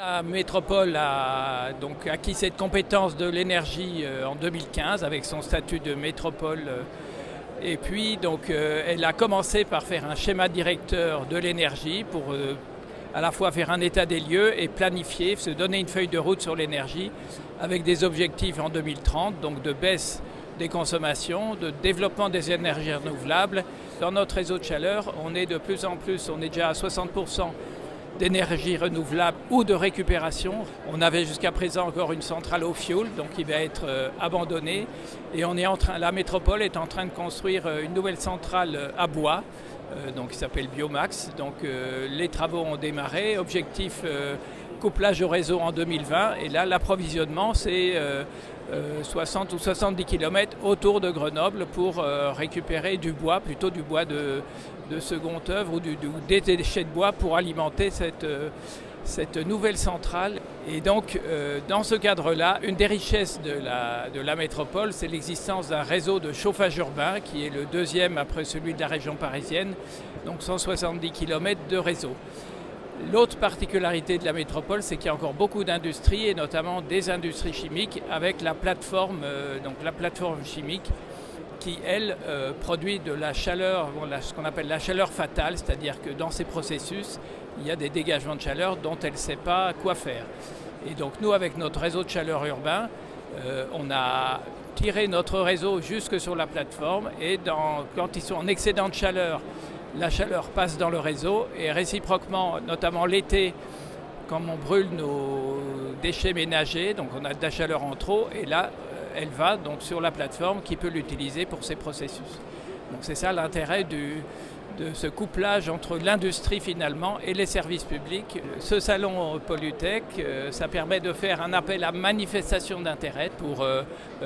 La métropole a donc acquis cette compétence de l'énergie en 2015 avec son statut de métropole. Et puis donc elle a commencé par faire un schéma directeur de l'énergie pour à la fois faire un état des lieux et planifier, se donner une feuille de route sur l'énergie avec des objectifs en 2030, donc de baisse des consommations, de développement des énergies renouvelables. Dans notre réseau de chaleur, on est de plus en plus, on est déjà à 60% d'énergie renouvelable ou de récupération. On avait jusqu'à présent encore une centrale au fioul, donc qui va être abandonnée. Et la métropole est en train de construire une nouvelle centrale à bois, donc qui s'appelle Biomax. Donc les travaux ont démarré. Objectif couplage au réseau en 2020. Et là, l'approvisionnement, c'est 60 ou 70 km autour de Grenoble pour récupérer du bois, plutôt du bois de seconde œuvre ou des déchets de bois pour alimenter cette nouvelle centrale. Et donc, dans ce cadre-là, une des richesses de la métropole, c'est l'existence d'un réseau de chauffage urbain qui est le deuxième après celui de la région parisienne, donc 170 km de réseau. L'autre particularité de la métropole, c'est qu'il y a encore beaucoup d'industries, et notamment des industries chimiques, avec la plateforme chimique qui, elle, produit de la chaleur, ce qu'on appelle la chaleur fatale, c'est-à-dire que dans ces processus, il y a des dégagements de chaleur dont elle ne sait pas quoi faire. Et donc nous, avec notre réseau de chaleur urbain, on a tiré notre réseau jusque sur la plateforme, et quand ils sont en excédent de chaleur, la chaleur passe dans le réseau, et réciproquement, notamment l'été, quand on brûle nos déchets ménagers, donc on a de la chaleur en trop, et là, elle va donc sur la plateforme qui peut l'utiliser pour ces processus. Donc c'est ça l'intérêt de ce couplage entre l'industrie finalement et les services publics. Ce salon Pollutech, ça permet de faire un appel à manifestation d'intérêt pour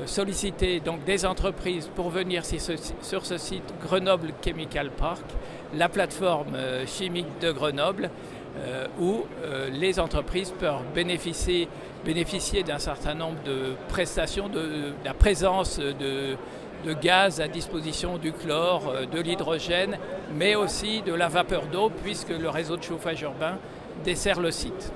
solliciter donc des entreprises pour venir sur ce site Grenoble Chemical Park, la plateforme chimique de Grenoble, où les entreprises peuvent bénéficier d'un certain nombre de prestations, de la présence de gaz à disposition, du chlore, de l'hydrogène, mais aussi de la vapeur d'eau, puisque le réseau de chauffage urbain dessert le site.